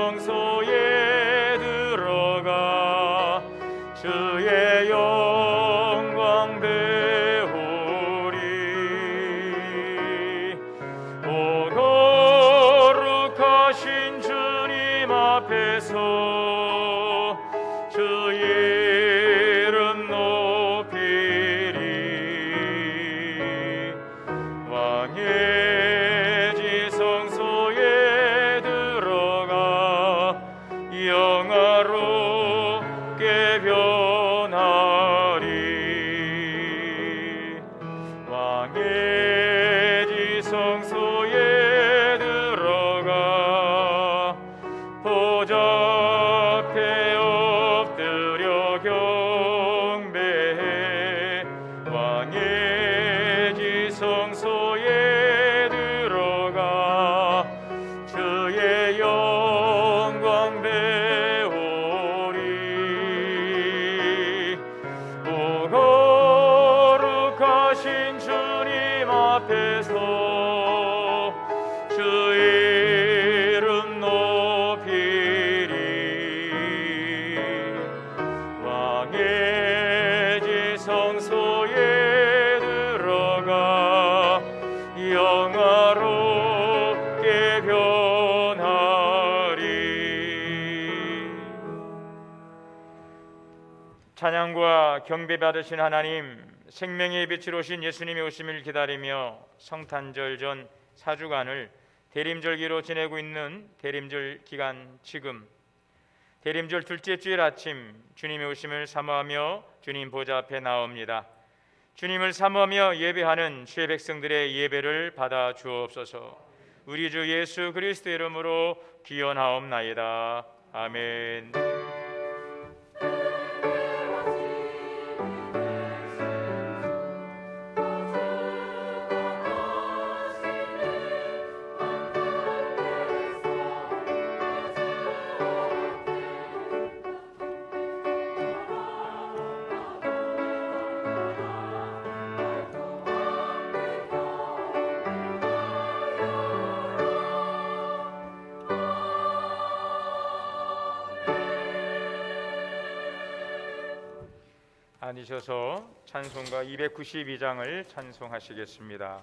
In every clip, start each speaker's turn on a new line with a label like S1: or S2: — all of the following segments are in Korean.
S1: 성소에 들어가 주의 영광 배우리. 오 거룩하신 주님 앞에서 주의 이름 높이리. 왕의 지성소에 들어가 영화롭게 변하리. 왕의 지성소에 들어가 보좌 앞에 엎드려 경배해. 왕의 지성소에 들어가 주의 영광 배우리. 오 거룩하신 주님 앞에서 주의 이름 높이리. 왕의 지성소에 들어가 영화롭게 변하리. 찬양과 경배 받으신 하나님, 생명의 빛으로 오신 예수님이 오심을 기다리며 성탄절 전 4주간을 대림절기로 지내고 있는 대림절 기간 지금 대림절 둘째 주일 아침 주님의 오심을 사모하며 주님 보좌 앞에 나옵니다. 주님을 사모하며 예배하는 주의 백성들의 예배를 받아 주옵소서. 우리 주 예수 그리스도 이름으로 기원하옵나이다. 아멘. 앉으셔서 찬송가 292장을 찬송하시겠습니다.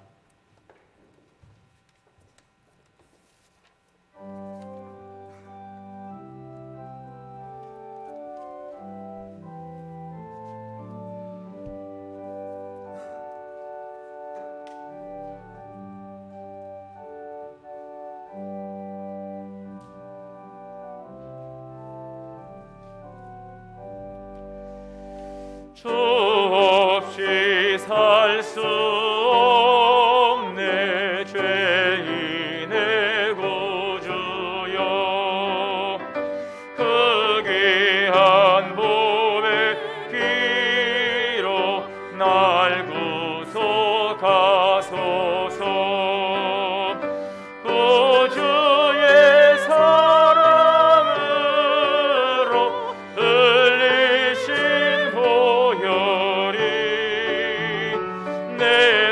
S1: 주 없이 살 수 없네 죄인의 구주여. 그 귀한 보배 피로 날 구속하소서. 구주의 사랑으로 흘리신 보혈이 내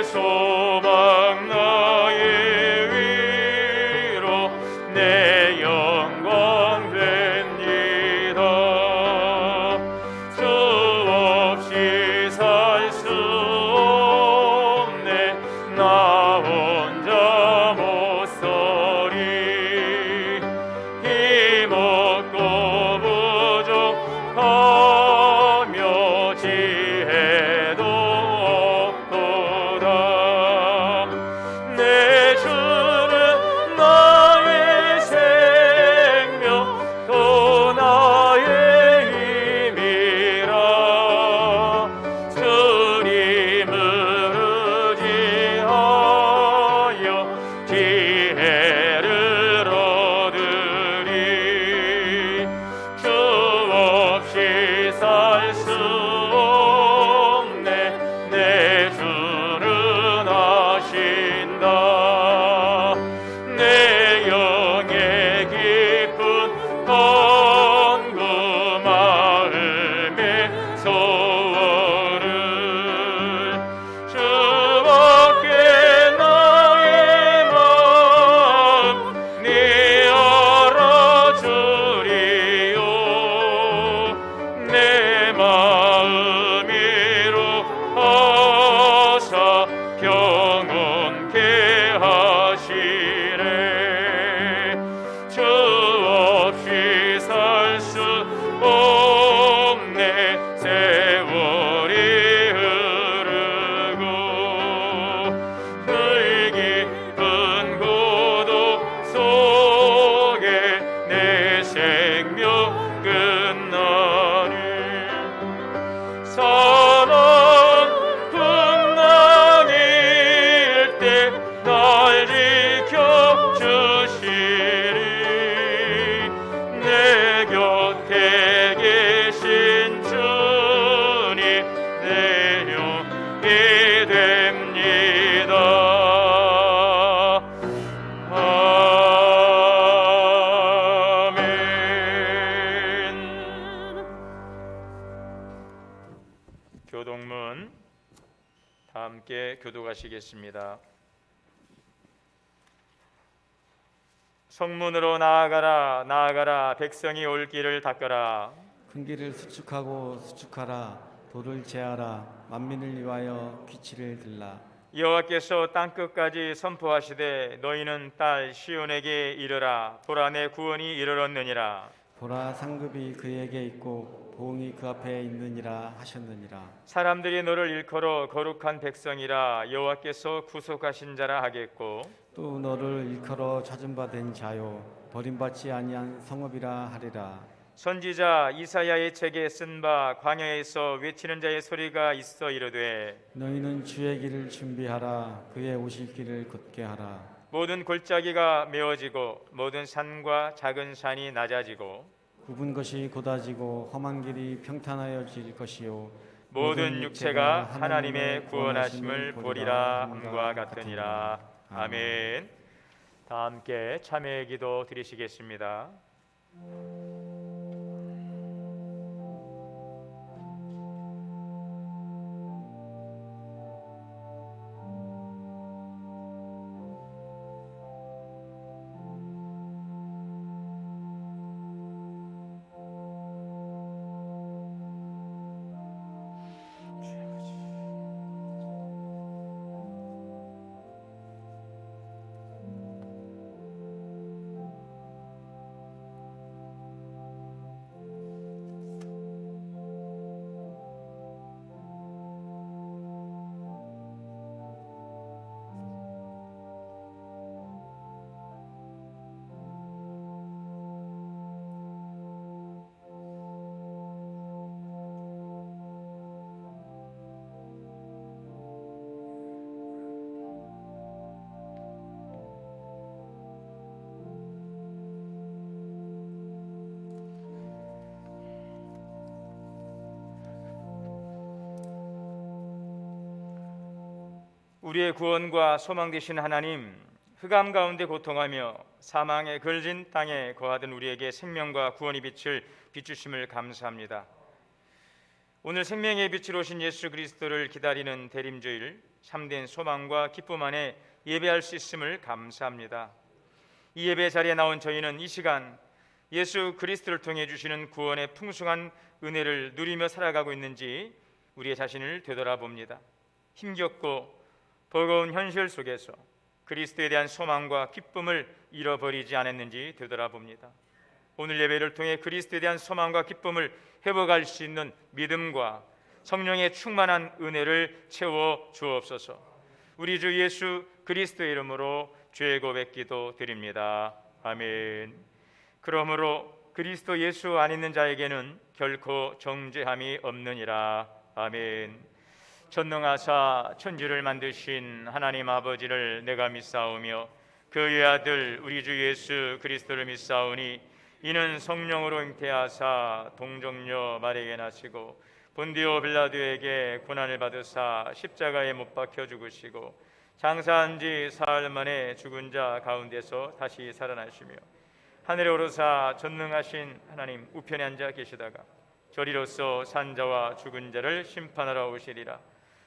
S1: 생명 끝나니 사랑 풍랑일 때 날 지켜주시리 내 곁에 계신 주님 내 힘이 됩니다. 교동문 다 함께 교독하시겠습니다. 성문으로 나아가라 나아가라 백성이 올 길을 닦아라
S2: 큰 길을 수축하고 수축하라 돌을 제하라 만민을 위하여 귀치를 들라.
S1: 여호와께서 땅끝까지 선포하시되 너희는 딸 시온에게 이르라 보라 내 구원이 이르렀느니라.
S2: 보라 상급이 그에게 있고 보응이 그 앞에 있느니라 하셨느니라.
S1: 사람들이 너를 일컬어 거룩한 백성이라 여호와께서 구속하신 자라 하겠고
S2: 또 너를 일컬어 찾음받은 자요 버림받지 아니한 성읍이라 하리라.
S1: 선지자 이사야의 책에 쓴 바 광야에서 외치는 자의 소리가 있어 이르되
S2: 너희는 주의 길을 준비하라 그의 오실 길을 곧게 하라.
S1: 모든 골짜기가 메어지고 모든 산과 작은 산이 낮아지고
S2: 굽은 것이 곧아지고 험한 길이 평탄하여질 것이요
S1: 모든 육체가 하나님의 구원하심을 보리라 함과 같으니라. 아멘. 다 함께 참회의 기도 드리시겠습니다. 우리의 구원과 소망 되신 하나님, 흑암 가운데 고통하며 사망에 걸진 땅에 거하던 우리에게 생명과 구원의 빛을 비추심을 감사합니다. 오늘 생명의 빛을 오신 예수 그리스도를 기다리는 대림주일 참된 소망과 기쁨 안에 예배할 수 있음을 감사합니다. 이 예배 자리에 나온 저희는 이 시간 예수 그리스도를 통해 주시는 구원의 풍성한 은혜를 누리며 살아가고 있는지 우리의 자신을 되돌아봅니다. 힘겹고 버거운 현실 속에서 그리스도에 대한 소망과 기쁨을 잃어버리지 않았는지 되돌아봅니다. 오늘 예배를 통해 그리스도에 대한 소망과 기쁨을 회복할 수 있는 믿음과 성령의 충만한 은혜를 채워 주옵소서. 우리 주 예수 그리스도의 이름으로 죄 고백 기도 드립니다. 아멘. 그러므로 그리스도 예수 안 있는 자에게는 결코 정죄함이 없느니라. 아멘. 전능하사 천지를 만드신 하나님 아버지를 내가 믿사오며 그의 아들 우리 주 예수 그리스도를 믿사오니 이는 성령으로 잉태하사 동정녀 마리아에게 나시고 본디오 빌라도에게 고난을 받으사 십자가에 못 박혀 죽으시고 장사한 지 사흘 만에 죽은 자 가운데서 다시 살아나시며 하늘에 오르사 전능하신 하나님 우편에 앉아 계시다가 저리로서 산자와 죽은 자를 심판하러 오시리라.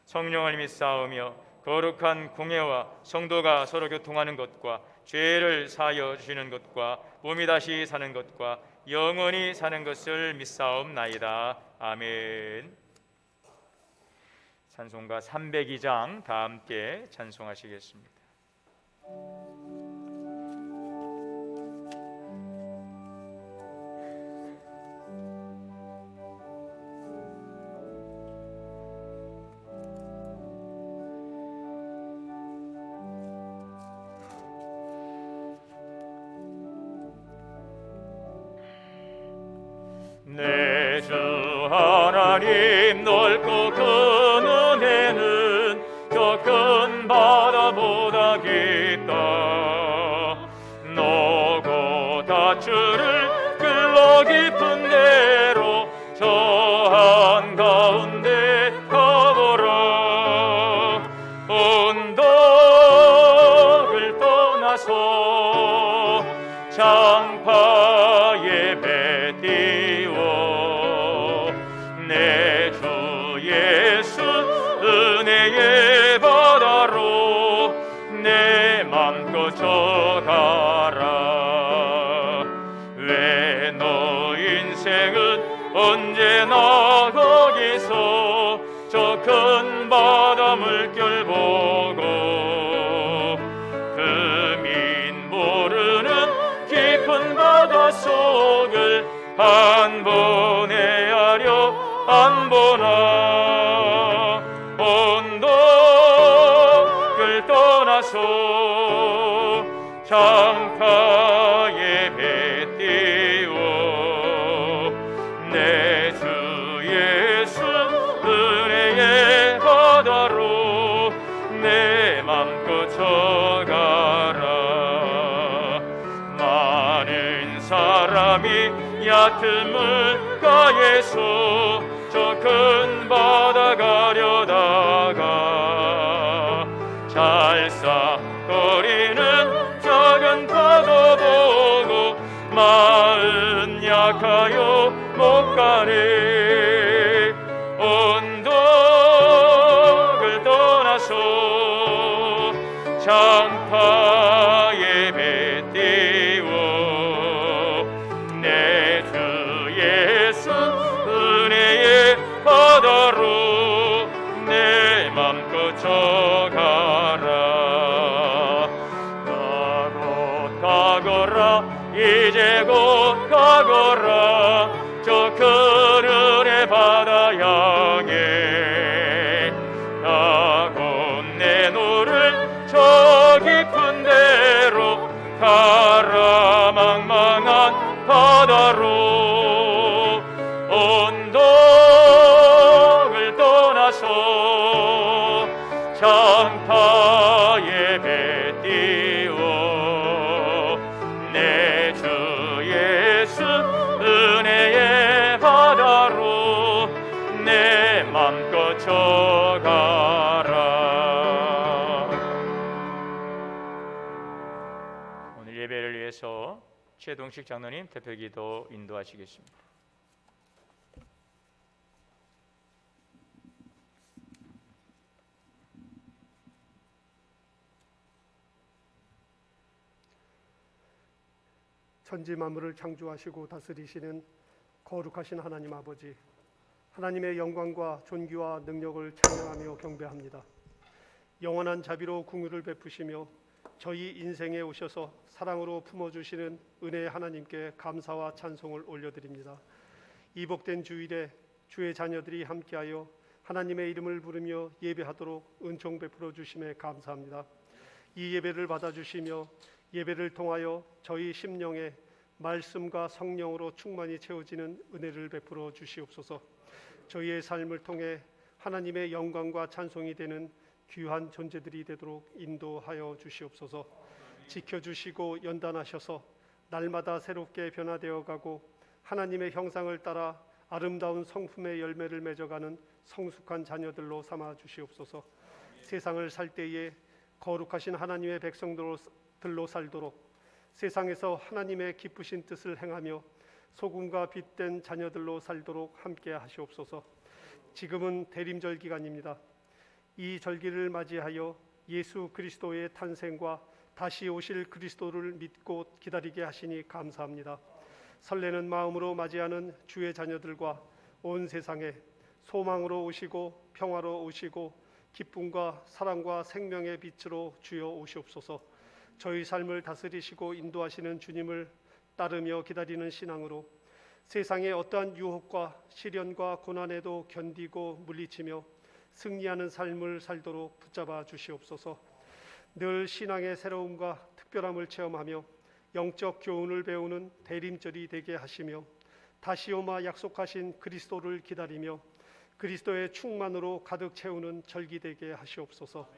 S1: 성령을 믿사오며 거룩한 공회와 성도가 서로 교통하는 것과 죄를 사하여 주시는 것과 몸이 다시 사는 것과 영원히 사는 것을 믿사옵나이다. 아멘. 찬송가 302장 다 함께 찬송하시겠습니다. 내 주 하나님 넓고 큰 은혜는 저 큰 바다보다 깊다. 너고 다추를 끌러 깊은 데로 저 한가운데 가보라. 언덕을 떠나서 장파에 배 띄워 내 주 예수 은혜의 바다로 내 맘껏 져가라. 왜 너 인생은 언제나 거기서 저 큰 바다 물결 보고 금인 모르는 깊은 바다 속을 한 번에 하려 안 보나. 언덕을 떠나서 장파에 배 띄워 내 주 예수 은혜의 바다로 내 맘껏 져가라. 많은 사람이 얕은 물가에서 저 큰 바다 가려다가 잘싹거리는 작은 파도 보고 마음 약하여 못 가네. 언덕을 떠나서 장파에 배 띄워 내 주 예수 은혜의 바다로 내 맘껏 져가라. 나 곧 가거라. 이제 곧 가거라. 저 큰 은혜 바다 향해 나 곧 내 노를 저 깊은 데로 가라. 망망한 바다로 언덕을 떠나서 장파에 배 띄워 내 주 예수 은혜의 바다로 내 맘껏 져가라. 오늘 예배를 위해서 최동식 장로님 대표기도 인도하시겠습니다.
S3: 천지 만물을 창조하시고 다스리시는 거룩하신 하나님 아버지, 하나님의 영광과 존귀와 능력을 찬양하며 경배합니다. 영원한 자비로 긍휼을 베푸시며 저희 인생에 오셔서 사랑으로 품어주시는 은혜의 하나님께 감사와 찬송을 올려드립니다. 이 복된 주일에 주의 자녀들이 함께하여 하나님의 이름을 부르며 예배하도록 은총 베풀어 주심에 감사합니다. 이 예배를 받아주시며 예배를 통하여 저희 심령에 말씀과 성령으로 충만히 채워지는 은혜를 베풀어 주시옵소서. 저희의 삶을 통해 하나님의 영광과 찬송이 되는 귀한 존재들이 되도록 인도하여 주시옵소서. 지켜주시고 연단하셔서 날마다 새롭게 변화되어 가고 하나님의 형상을 따라 아름다운 성품의 열매를 맺어가는 성숙한 자녀들로 삼아 주시옵소서. 세상을 살 때에 거룩하신 하나님의 백성들로 살도록 세상에서 하나님의 기쁘신 뜻을 행하며 소금과 빛된 자녀들로 살도록 함께 하시옵소서. 지금은 대림절 기간입니다. 이 절기를 맞이하여 예수 그리스도의 탄생과 다시 오실 그리스도를 믿고 기다리게 하시니 감사합니다. 설레는 마음으로 맞이하는 주의 자녀들과 온 세상에 소망으로 오시고 평화로 오시고 기쁨과 사랑과 생명의 빛으로 주여 오시옵소서. 저희 삶을 다스리시고 인도하시는 주님을 따르며 기다리는 신앙으로 세상의 어떠한 유혹과 시련과 고난에도 견디고 물리치며 승리하는 삶을 살도록 붙잡아 주시옵소서. 늘 신앙의 새로움과 특별함을 체험하며 영적 교훈을 배우는 대림절이 되게 하시며 다시 오마 약속하신 그리스도를 기다리며 그리스도의 충만으로 가득 채우는 절기 되게 하시옵소서.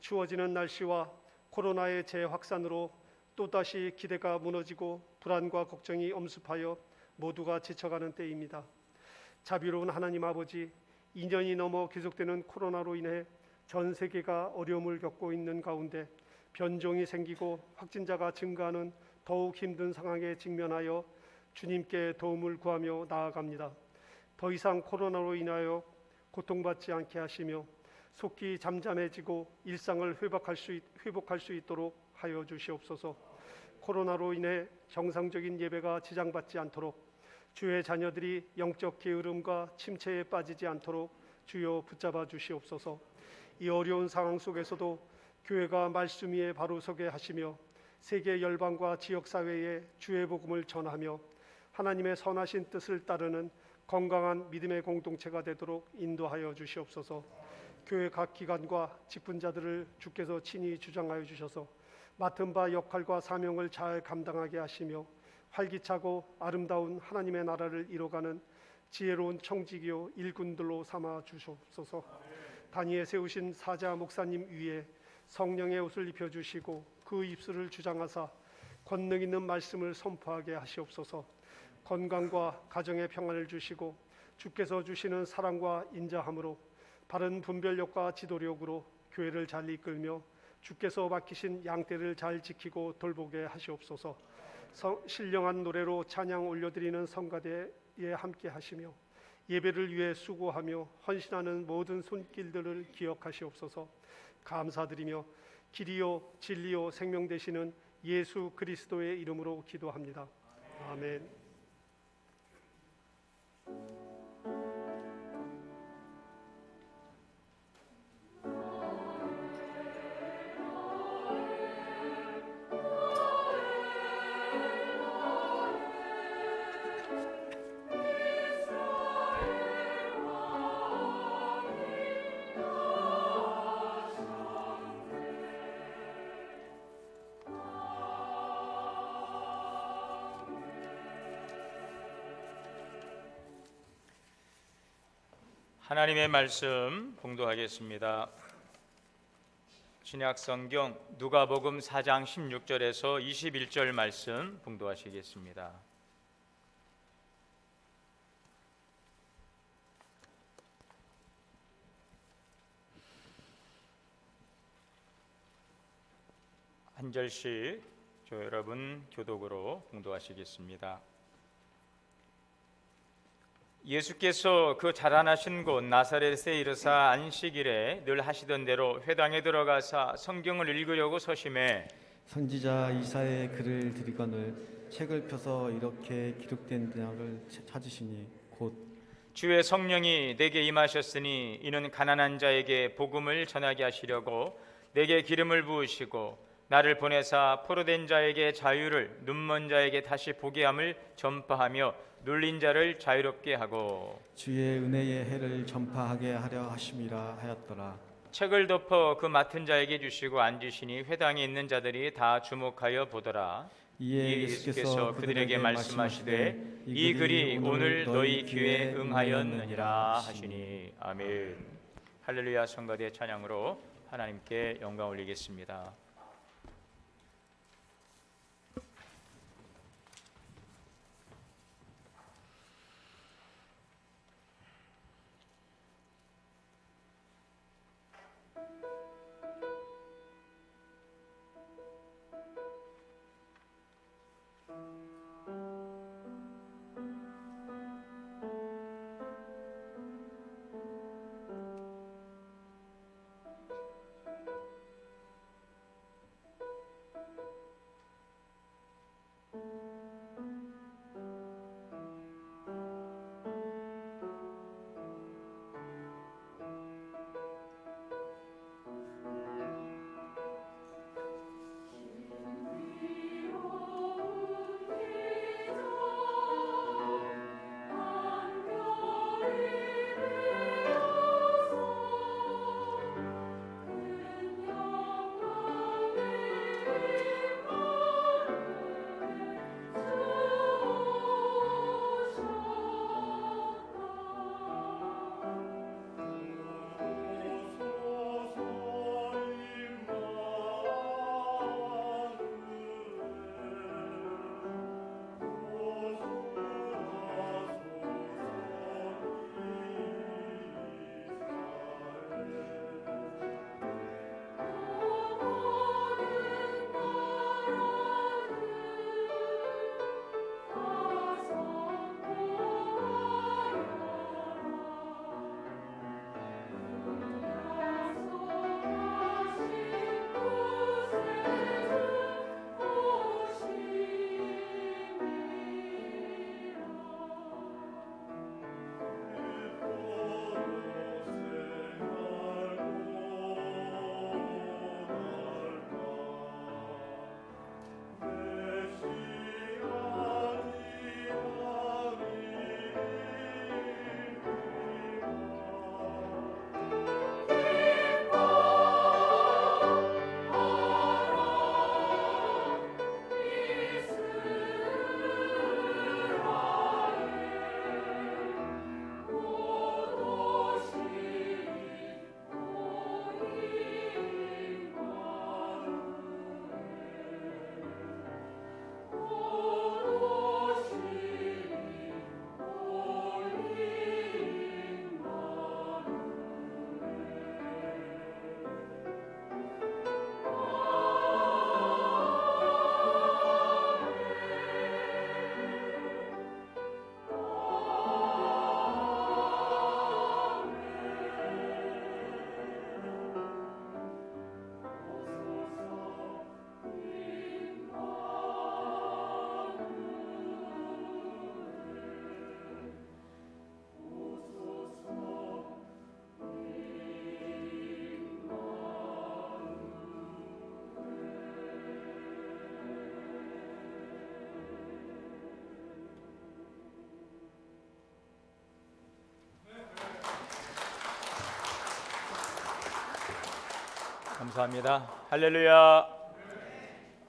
S3: 추워지는 날씨와 코로나의 재확산으로 또다시 기대가 무너지고 불안과 걱정이 엄습하여 모두가 지쳐가는 때입니다. 자비로운 하나님 아버지, 2년이 넘어 계속되는 코로나로 인해 전 세계가 어려움을 겪고 있는 가운데 변종이 생기고 확진자가 증가하는 더욱 힘든 상황에 직면하여 주님께 도움을 구하며 나아갑니다. 더 이상 코로나로 인하여 고통받지 않게 하시며 속히 잠잠해지고 일상을 회복할 수 있도록 하여 주시옵소서. 코로나로 인해 정상적인 예배가 지장받지 않도록 주의 자녀들이 영적 게으름과 침체에 빠지지 않도록 주여 붙잡아 주시옵소서. 이 어려운 상황 속에서도 교회가 말씀 위에 바로 서게 하시며 세계 열방과 지역 사회에 주의 복음을 전하며 하나님의 선하신 뜻을 따르는 건강한 믿음의 공동체가 되도록 인도하여 주시옵소서. 교회 각 기관과 직분자들을 주께서 친히 주장하여 주셔서 맡은 바 역할과 사명을 잘 감당하게 하시며 활기차고 아름다운 하나님의 나라를 이뤄가는 지혜로운 청지기요 일꾼들로 삼아 주시옵소서. 단위에 세우신 사자 목사님 위에 성령의 옷을 입혀주시고 그 입술을 주장하사 권능 있는 말씀을 선포하게 하시옵소서. 건강과 가정의 평안을 주시고 주께서 주시는 사랑과 인자함으로 바른 분별력과 지도력으로 교회를 잘 이끌며 주께서 맡기신 양떼를 잘 지키고 돌보게 하시옵소서. 신령한 노래로 찬양 올려드리는 성가대에 함께 하시며 예배를 위해 수고하며 헌신하는 모든 손길들을 기억하시옵소서. 감사드리며 길이요 진리요 생명 되시는 예수 그리스도의 이름으로 기도합니다. 아멘.
S1: 하나님의 말씀 봉독하겠습니다. 신약 성경 누가복음 4장 16절에서 21절 말씀 봉독하시겠습니다. 한 절씩 여러분 교독으로 봉독하시겠습니다. 예수께서 그 자라나신 곳 나사렛에 이르사 안식일에 늘 하시던 대로 회당에 들어가사 성경을 읽으려고 서심해
S2: 선지자 이사야의 글을 들이거늘 책을 펴서 이렇게 기록된 대학을 찾으시니 곧
S1: 주의 성령이 내게 임하셨으니 이는 가난한 자에게 복음을 전하게 하시려고 내게 기름을 부으시고 나를 보내사 포로된 자에게 자유를 눈먼 자에게 다시 보게 함을 전파하며 눌린 자를 자유롭게 하고
S2: 주의 은혜의 해를 전파하게 하려 하심이라 하였더라.
S1: 책을 덮어 그 맡은 자에게 주시고 앉으시니 회당에 있는 자들이 다 주목하여 보더라.
S2: 이에
S1: 예수께서 그들에게 말씀하시되 이 글이 오늘 너희 귀에 응하였느니라 하시니 아멘. 할렐루야. 성가대 찬양으로 하나님께 영광 올리겠습니다. 감사합니다. 할렐루야.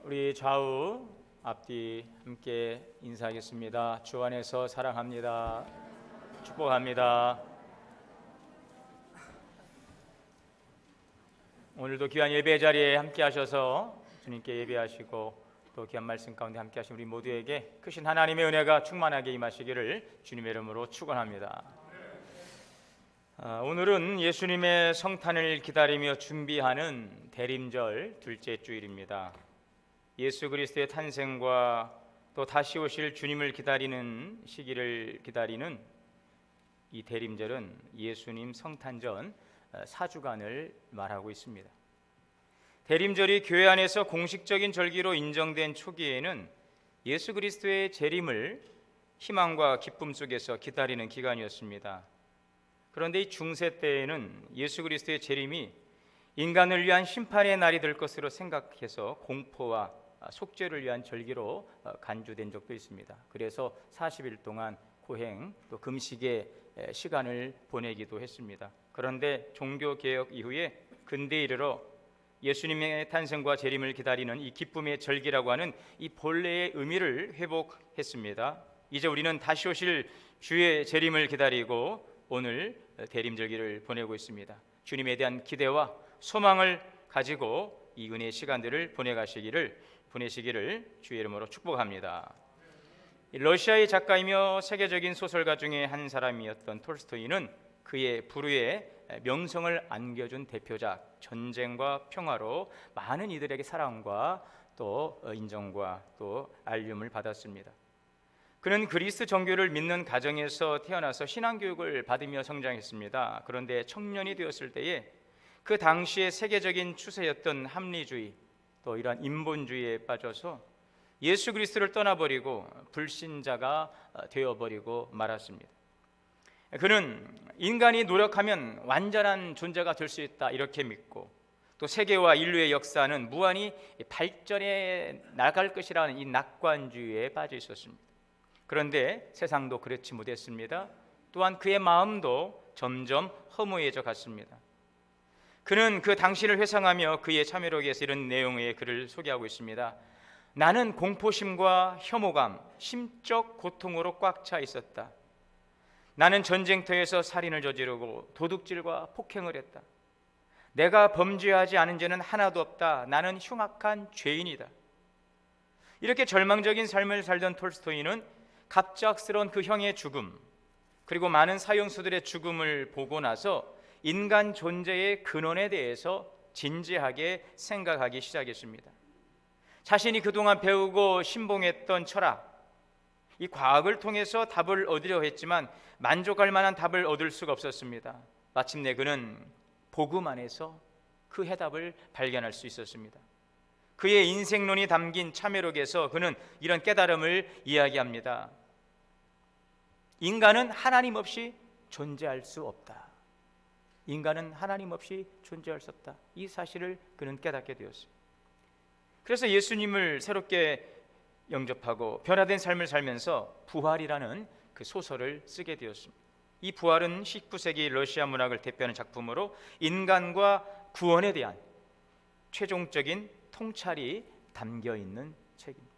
S1: 우리 좌우 앞뒤 함께 인사하겠습니다. 주 안에서 사랑합니다. 축복합니다. 오늘도 귀한 예배 자리에 함께 하셔서 주님께 예배하시고 또 귀한 말씀 가운데 함께 하신 우리 모두에게 크신 하나님의 은혜가 충만하게 임하시기를 주님의 이름으로 축원합니다. 오늘은 예수님의 성탄을 기다리며 준비하는 대림절 둘째 주일입니다. 예수 그리스도의 탄생과 또 다시 오실 주님을 기다리는 시기를 기다리는 이 대림절은 예수님 성탄 전 4주간을 말하고 있습니다. 대림절이 교회 안에서 공식적인 절기로 인정된 초기에는 예수 그리스도의 재림을 희망과 기쁨 속에서 기다리는 기간이었습니다. 그런데 이 중세 때에는 예수 그리스도의 재림이 인간을 위한 심판의 날이 될 것으로 생각해서 공포와 속죄를 위한 절기로 간주된 적도 있습니다. 그래서 40일 동안 고행 또 금식의 시간을 보내기도 했습니다. 그런데 종교개혁 이후에 근대에 이르러 예수님의 탄생과 재림을 기다리는 이 기쁨의 절기라고 하는 이 본래의 의미를 회복했습니다. 이제 우리는 다시 오실 주의 재림을 기다리고 오늘 대림절기를 보내고 있습니다. 주님에 대한 기대와 소망을 가지고 이 은혜의 시간들을 보내시기를 주의 이름으로 축복합니다. 러시아의 작가이며 세계적인 소설가 중에 한 사람이었던 톨스토이는 그의 불후에 명성을 안겨준 대표작 전쟁과 평화로 많은 이들에게 사랑과 또 인정과 또 알림을 받았습니다. 그는 그리스 정교를 믿는 가정에서 태어나서 신앙교육을 받으며 성장했습니다. 그런데 청년이 되었을 때에 그 당시의 세계적인 추세였던 합리주의 또 이러한 인본주의에 빠져서 예수 그리스도를 떠나버리고 불신자가 되어버리고 말았습니다. 그는 인간이 노력하면 완전한 존재가 될 수 있다 이렇게 믿고 또 세계와 인류의 역사는 무한히 발전해 나갈 것이라는 이 낙관주의에 빠져 있었습니다. 그런데 세상도 그렇지 못했습니다. 또한 그의 마음도 점점 허무해져 갔습니다. 그는 그 당시를 회상하며 그의 참여록에서 이런 내용의 글을 소개하고 있습니다. 나는 공포심과 혐오감, 심적 고통으로 꽉 차 있었다. 나는 전쟁터에서 살인을 저지르고 도둑질과 폭행을 했다. 내가 범죄하지 않은 죄는 하나도 없다. 나는 흉악한 죄인이다. 이렇게 절망적인 삶을 살던 톨스토이는 갑작스러운 그 형의 죽음 그리고 많은 사형수들의 죽음을 보고 나서 인간 존재의 근원에 대해서 진지하게 생각하기 시작했습니다. 자신이 그동안 배우고 신봉했던 철학, 이 과학을 통해서 답을 얻으려 했지만 만족할 만한 답을 얻을 수가 없었습니다. 마침내 그는 복음 안에서 그 해답을 발견할 수 있었습니다. 그의 인생론이 담긴 참회록에서 그는 이런 깨달음을 이야기합니다. 인간은 하나님 없이 존재할 수 없다. 인간은 하나님 없이 존재할 수 없다. 이 사실을 그는 깨닫게 되었습니다. 그래서 예수님을 새롭게 영접하고 변화된 삶을 살면서 부활이라는 그 소설을 쓰게 되었습니다. 이 부활은 19세기 러시아 문학을 대표하는 작품으로 인간과 구원에 대한 최종적인 통찰이 담겨 있는 책입니다.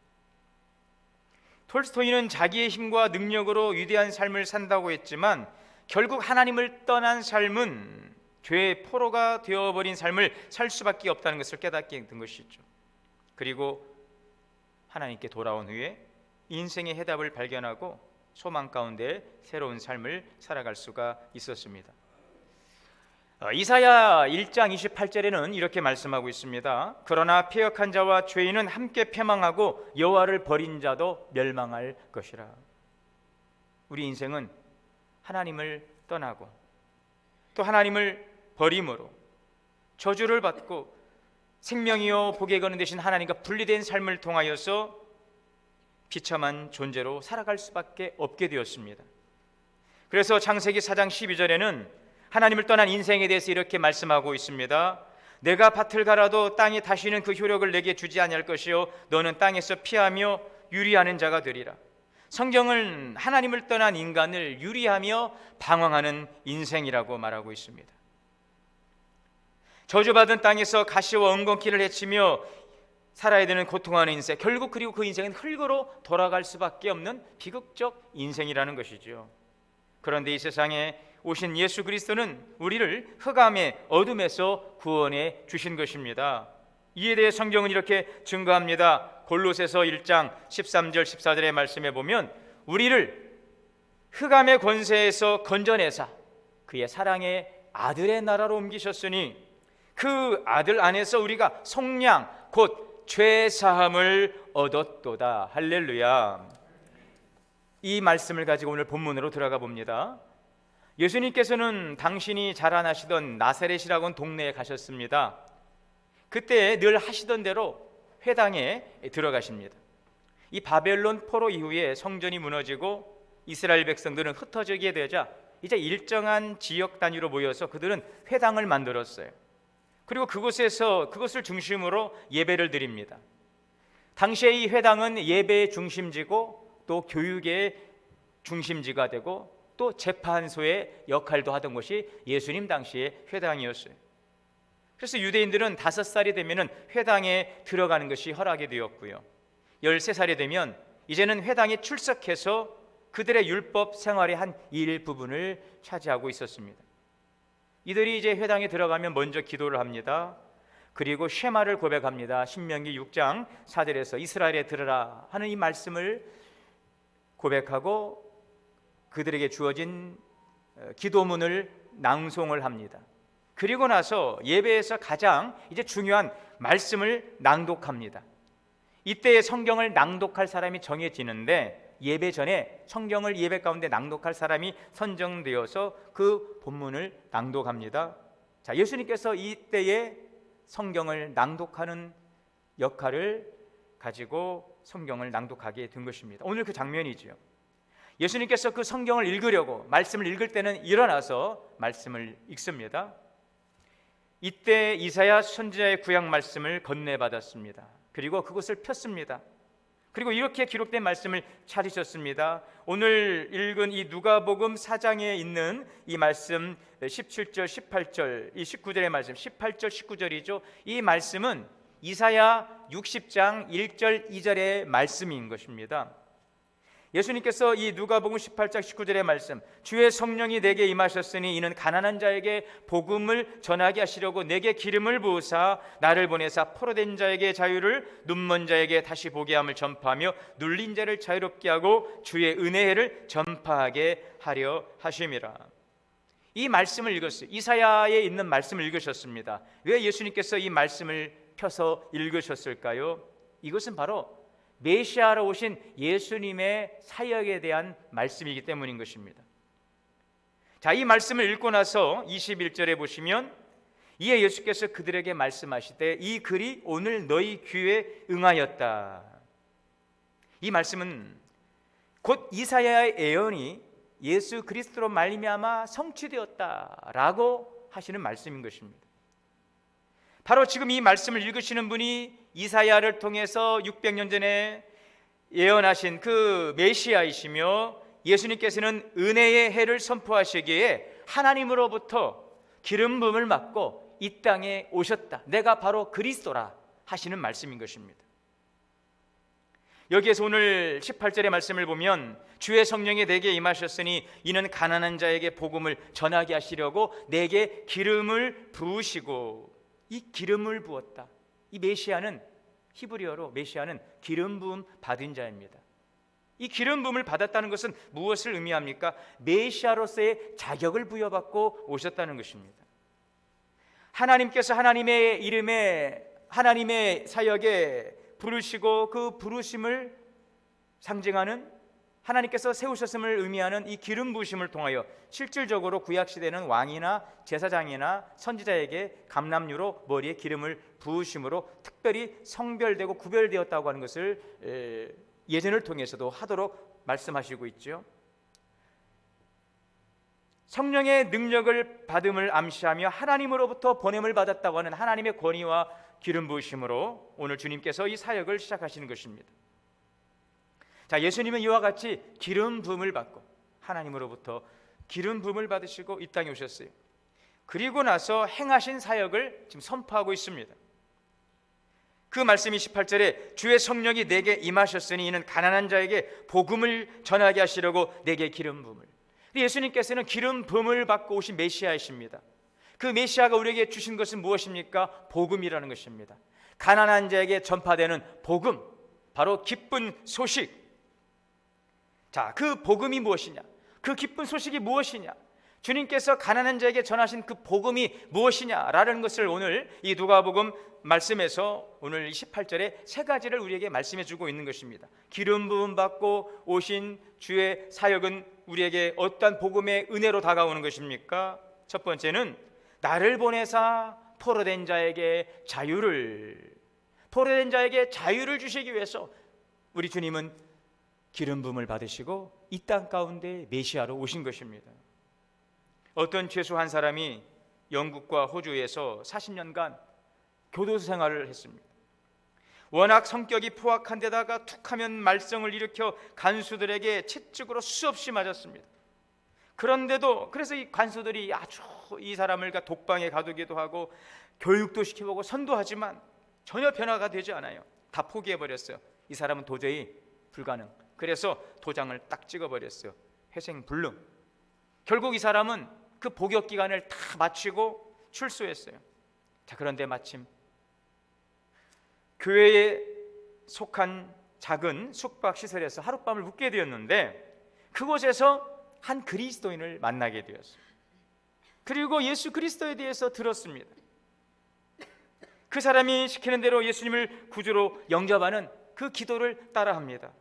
S1: 톨스토이는 자기의 힘과 능력으로 위대한 삶을 산다고 했지만 결국 하나님을 떠난 삶은 죄의 포로가 되어버린 삶을 살 수밖에 없다는 것을 깨닫게 된 것이죠. 그리고 하나님께 돌아온 후에 인생의 해답을 발견하고 소망 가운데 새로운 삶을 살아갈 수가 있었습니다. 이사야 1장 28절에는 이렇게 말씀하고 있습니다. 그러나 패역한 자와 죄인은 함께 패망하고 여호와를 버린 자도 멸망할 것이라. 우리 인생은 하나님을 떠나고 또 하나님을 버림으로 저주를 받고 생명이요 복에 거는 대신 하나님과 분리된 삶을 통하여서 비참한 존재로 살아갈 수밖에 없게 되었습니다. 그래서 창세기 4장 12절에는 하나님을 떠난 인생에 대해서 이렇게 말씀하고 있습니다. 내가 밭을 갈아도 땅이 다시는 그 효력을 내게 주지 아니할 것이요 너는 땅에서 피하며 유리하는 자가 되리라. 성경은 하나님을 떠난 인간을 유리하며 방황하는 인생이라고 말하고 있습니다. 저주받은 땅에서 가시와 엉겅퀴를 헤치며 살아야 되는 고통하는 인생, 결국 그리고 그 인생은 흙으로 돌아갈 수밖에 없는 비극적 인생이라는 것이죠. 그런데 이 세상에 오신 예수 그리스도는 우리를 흑암의 어둠에서 구원해 주신 것입니다. 이에 대해 성경은 이렇게 증거합니다. 골로새서 1장 13절 14절의 말씀에 보면 우리를 흑암의 권세에서 건져내사 그의 사랑의 아들의 나라로 옮기셨으니 그 아들 안에서 우리가 속량 곧 죄사함을 얻었도다. 할렐루야. 이 말씀을 가지고 오늘 본문으로 들어가 봅니다. 예수님께서는 당신이 자라나시던 나사렛이라고 하는 동네에 가셨습니다. 그때 늘 하시던 대로 회당에 들어가십니다. 이 바벨론 포로 이후에 성전이 무너지고 이스라엘 백성들은 흩어지게 되자 이제 일정한 지역 단위로 모여서 그들은 회당을 만들었어요. 그리고 그것을 중심으로 예배를 드립니다. 당시에 이 회당은 예배의 중심지고 또 교육의 중심지가 되고 또 재판소의 역할도 하던 것이 예수님 당시의 회당이었어요. 그래서 유대인들은 5살이 되면 회당에 들어가는 것이 허락이 되었고요, 13살이 되면 이제는 회당에 출석해서 그들의 율법 생활의 한 일부분을 차지하고 있었습니다. 이들이 이제 회당에 들어가면 먼저 기도를 합니다. 그리고 쉐마를 고백합니다. 신명기 6장 4절에서 이스라엘에 들으라 하는 이 말씀을 고백하고 그들에게 주어진 기도문을 낭송을 합니다. 그리고 나서 예배에서 가장 이제 중요한 말씀을 낭독합니다. 이때 성경을 낭독할 사람이 정해지는데 예배 전에 성경을 예배 가운데 낭독할 사람이 선정되어서 그 본문을 낭독합니다. 자, 예수님께서 이때에 성경을 낭독하는 역할을 가지고 성경을 낭독하게 된 것입니다. 오늘 그 장면이죠. 예수님께서 그 성경을 읽으려고 말씀을 읽을 때는 일어나서 말씀을 읽습니다. 이때 이사야 선지자의 구약 말씀을 건네받았습니다. 그리고 그것을 폈습니다. 그리고 이렇게 기록된 말씀을 찾으셨습니다. 오늘 읽은 이 누가복음 4장에 있는 이 말씀 17절 18절 이 19절의 말씀 18절 19절이죠. 이 말씀은 이사야 60장 1절 2절의 말씀인 것입니다. 예수님께서 이 누가복음 18장 19절의 말씀, 주의 성령이 내게 임하셨으니 이는 가난한 자에게 복음을 전하게 하시려고 내게 기름을 부으사 나를 보내사 포로된 자에게 자유를, 눈먼 자에게 다시 보게 함을 전파하며 눌린 자를 자유롭게 하고 주의 은혜를 전파하게 하려 하심이라. 이 말씀을 읽었어요. 이사야에 있는 말씀을 읽으셨습니다. 왜 예수님께서 이 말씀을 펴서 읽으셨을까요? 이것은 바로 메시아로 오신 예수님의 사역에 대한 말씀이기 때문인 것입니다. 자, 이 말씀을 읽고 나서 21절에 보시면 이에 예수께서 그들에게 말씀하시되 이 글이 오늘 너희 귀에 응하였다. 이 말씀은 곧 이사야의 예언이 예수 그리스도로 말미암아 성취되었다라고 하시는 말씀인 것입니다. 바로 지금 이 말씀을 읽으시는 분이 이사야를 통해서 600년 전에 예언하신 그 메시아이시며 예수님께서는 은혜의 해를 선포하시기에 하나님으로부터 기름 부음을 받고 이 땅에 오셨다. 내가 바로 그리스도라 하시는 말씀인 것입니다. 여기에서 오늘 18절의 말씀을 보면 주의 성령이 내게 임하셨으니 이는 가난한 자에게 복음을 전하게 하시려고 내게 기름을 부으시고, 이 기름을 부었다. 이 메시아는 히브리어로 메시아는 기름 부음 받은 자입니다. 이 기름 부음을 받았다는 것은 무엇을 의미합니까? 메시아로서의 자격을 부여받고 오셨다는 것입니다. 하나님께서 하나님의 이름에 하나님의 사역에 부르시고 그 부르심을 상징하는 하나님께서 세우셨음을 의미하는 이 기름 부으심을 통하여 실질적으로 구약시대는 왕이나 제사장이나 선지자에게 감람유로 머리에 기름을 부으심으로 특별히 성별되고 구별되었다고 하는 것을 예전을 통해서도 하도록 말씀하시고 있죠. 성령의 능력을 받음을 암시하며 하나님으로부터 보냄을 받았다고 하는 하나님의 권위와 기름 부으심으로 오늘 주님께서 이 사역을 시작하시는 것입니다. 자, 예수님은 이와 같이 기름 부음을 받고 하나님으로부터 기름 부음을 받으시고 이 땅에 오셨어요. 그리고 나서 행하신 사역을 지금 선포하고 있습니다. 그 말씀이 18절에 주의 성령이 내게 임하셨으니 이는 가난한 자에게 복음을 전하게 하시려고 내게 기름 부음을. 예수님께서는 기름 부음을 받고 오신 메시아이십니다. 그 메시아가 우리에게 주신 것은 무엇입니까? 복음이라는 것입니다. 가난한 자에게 전파되는 복음, 바로 기쁜 소식. 자, 그 복음이 무엇이냐? 그 기쁜 소식이 무엇이냐? 주님께서 가난한 자에게 전하신 그 복음이 무엇이냐라는 것을 오늘 이 누가복음 말씀에서 오늘 18절에 세 가지를 우리에게 말씀해 주고 있는 것입니다. 기름 부음 받고 오신 주의 사역은 우리에게 어떤 복음의 은혜로 다가오는 것입니까? 첫 번째는 나를 보내사 포로된 자에게 자유를 주시기 위해서 우리 주님은 기름 부음을 받으시고 이 땅 가운데 메시아로 오신 것입니다. 어떤 죄수 한 사람이 영국과 호주에서 40년간 교도소 생활을 했습니다. 워낙 성격이 포악한 데다가 툭하면 말썽을 일으켜 간수들에게 채찍으로 수없이 맞았습니다. 그런데도 그래서 이 간수들이 아주 이 사람을 독방에 가두기도 하고 교육도 시켜보고 선도하지만 전혀 변화가 되지 않아요. 다 포기해버렸어요. 이 사람은 도저히 불가능. 그래서 도장을 딱 찍어버렸어요. 회생불능. 결국 이 사람은 그 복역 기간을 다 마치고 출소했어요. 자, 그런데 마침 교회에 속한 작은 숙박시설에서 하룻밤을 묵게 되었는데 그곳에서 한 그리스도인을 만나게 되었어요. 그리고 예수 그리스도에 대해서 들었습니다. 그 사람이 시키는 대로 예수님을 구주로 영접하는 그 기도를 따라합니다.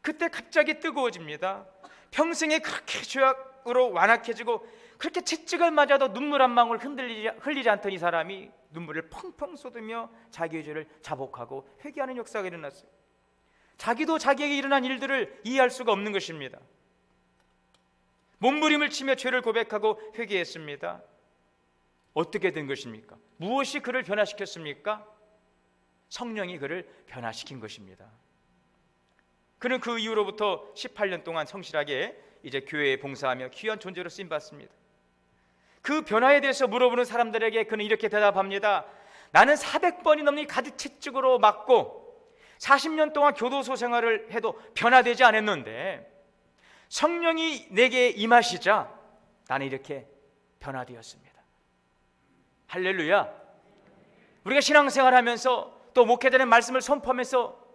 S1: 그때 갑자기 뜨거워집니다. 평생에 그렇게 죄악으로 완악해지고 그렇게 채찍을 맞아도 눈물 한 방울 흘리지 않던 이 사람이 눈물을 펑펑 쏟으며 자기의 죄를 자복하고 회개하는 역사가 일어났어요. 자기도 자기에게 일어난 일들을 이해할 수가 없는 것입니다. 몸부림을 치며 죄를 고백하고 회개했습니다. 어떻게 된 것입니까? 무엇이 그를 변화시켰습니까? 성령이 그를 변화시킨 것입니다. 그는 그 이후로부터 18년 동안 성실하게 이제 교회에 봉사하며 귀한 존재로 쓰임받습니다. 그 변화에 대해서 물어보는 사람들에게 그는 이렇게 대답합니다. 나는 400번이 넘는 가득 채찍으로 맞고 40년 동안 교도소 생활을 해도 변화되지 않았는데 성령이 내게 임하시자 나는 이렇게 변화되었습니다. 할렐루야. 우리가 신앙생활하면서 또 목회자의 말씀을 선포하면서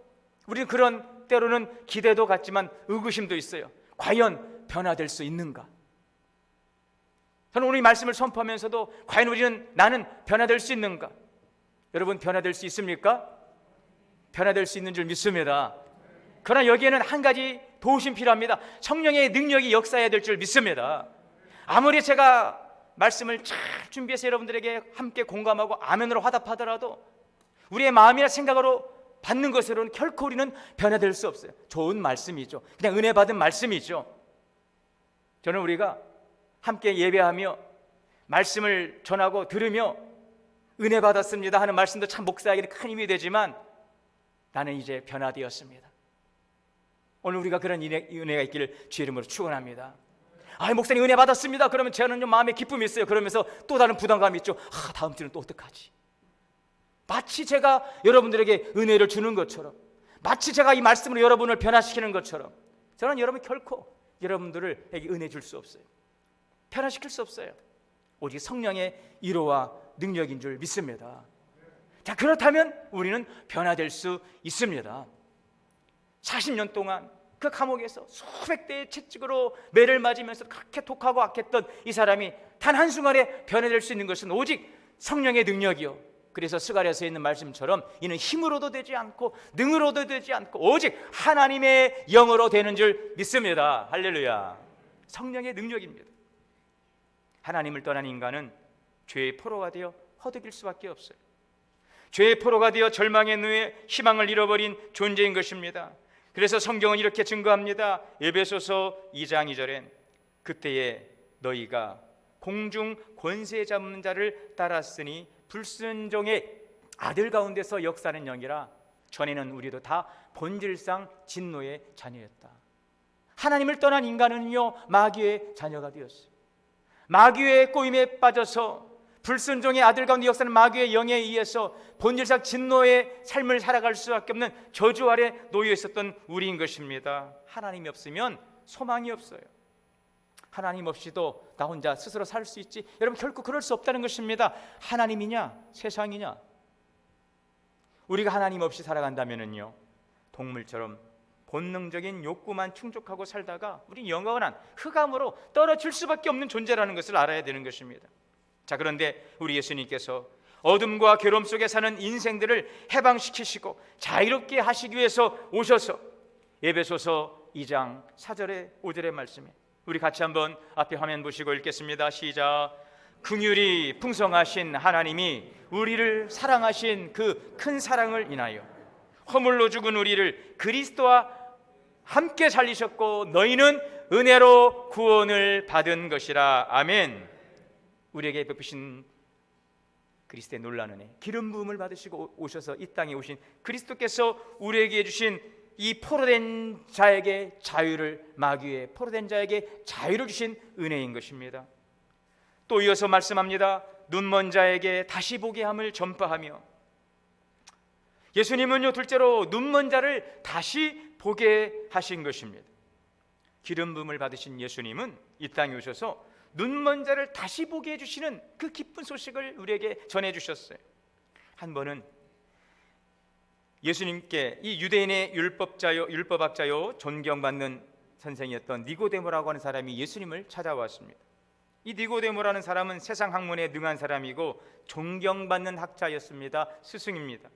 S1: 우리는 그런 때로는 기대도 갖지만 의구심도 있어요. 과연 변화될 수 있는가? 저는 오늘 이 말씀을 선포하면서도 과연 나는 변화될 수 있는가? 여러분 변화될 수 있습니까? 변화될 수 있는 줄 믿습니다. 그러나 여기에는 한 가지 도우심 필요합니다. 성령의 능력이 역사해야 될 줄 믿습니다. 아무리 제가 말씀을 잘 준비해서 여러분들에게 함께 공감하고 아멘으로 화답하더라도 우리의 마음이나 생각으로 받는 것으로는 결코 우리는 변화될 수 없어요. 좋은 말씀이죠. 그냥 은혜 받은 말씀이죠. 저는 우리가 함께 예배하며 말씀을 전하고 들으며 은혜 받았습니다 하는 말씀도 참 목사에게는 큰 힘이 되지만 나는 이제 변화되었습니다. 오늘 우리가 그런 은혜가 있기를 주의 이름으로 축원합니다. 목사님 은혜 받았습니다. 그러면 저는 좀 마음에 기쁨이 있어요. 그러면서 또 다른 부담감이 있죠. 다음 주는 또 어떡하지? 마치 제가 여러분들에게 은혜를 주는 것처럼, 마치 제가 이 말씀으로 여러분을 변화시키는 것처럼 저는 여러분 결코 여러분들에게 은혜 줄 수 없어요. 변화시킬 수 없어요. 오직 성령의 위로와 능력인 줄 믿습니다. 자, 그렇다면 우리는 변화될 수 있습니다. 40년 동안 그 감옥에서 수백 대의 채찍으로 매를 맞으면서 그렇게 독하고 악했던 이 사람이 단 한순간에 변화될 수 있는 것은 오직 성령의 능력이요, 그래서 스가랴서에 있는 말씀처럼 이는 힘으로도 되지 않고 능으로도 되지 않고 오직 하나님의 영으로 되는 줄 믿습니다. 할렐루야. 성령의 능력입니다. 하나님을 떠난 인간은 죄의 포로가 되어 허덕일 수밖에 없어요. 죄의 포로가 되어 절망의 누에 희망을 잃어버린 존재인 것입니다. 그래서 성경은 이렇게 증거합니다. 에베소서 2장 2절엔 그때에 너희가 공중 권세 잡는 자를 따랐으니 불순종의 아들 가운데서 역사하는 영이라. 전에는 우리도 다 본질상 진노의 자녀였다. 하나님을 떠난 인간은요 마귀의 자녀가 되었어요. 마귀의 꼬임에 빠져서 불순종의 아들 가운데 역사는 마귀의 영에 의해서 본질상 진노의 삶을 살아갈 수밖에 없는 저주 아래 놓여 있었던 우리인 것입니다. 하나님이 없으면 소망이 없어요. 하나님 없이도 나 혼자 스스로 살 수 있지, 여러분 결코 그럴 수 없다는 것입니다. 하나님이냐 세상이냐, 우리가 하나님 없이 살아간다면요 동물처럼 본능적인 욕구만 충족하고 살다가 우리 영원한 흑암으로 떨어질 수밖에 없는 존재라는 것을 알아야 되는 것입니다. 자, 그런데 우리 예수님께서 어둠과 괴로움 속에 사는 인생들을 해방시키시고 자유롭게 하시기 위해서 오셔서 에베소서 2장 4절에 5절의 말씀에 우리 같이 한번 앞에 화면 보시고 읽겠습니다. 시작. 긍휼이 풍성하신 하나님이 우리를 사랑하신 그 큰 사랑을 인하여 허물로 죽은 우리를 그리스도와 함께 살리셨고 너희는 은혜로 구원을 받은 것이라. 아멘. 우리에게 베푸신 그리스도의 놀라운 은혜, 기름 부음을 받으시고 오셔서 이 땅에 오신 그리스도께서 우리에게 주신 이 포로된 자에게 자유를, 마귀의 포로된 자에게 자유를 주신 은혜인 것입니다. 또 이어서 말씀합니다. 눈먼 자에게 다시 보게 함을 전파하며, 예수님은요 둘째로 눈먼 자를 다시 보게 하신 것입니다. 기름 부음을 받으신 예수님은 이 땅에 오셔서 눈먼 자를 다시 보게 해주시는 그 기쁜 소식을 우리에게 전해주셨어요. 한 번은 예수님께 이 유대인의 율법학자요 존경받는 선생이었던 니고데모라고 하는 사람이 예수님을 찾아왔습니다. 이 니고데모라는 사람은 세상 학문에 능한 사람이고 존경받는 학자였습니다. 스승입니다.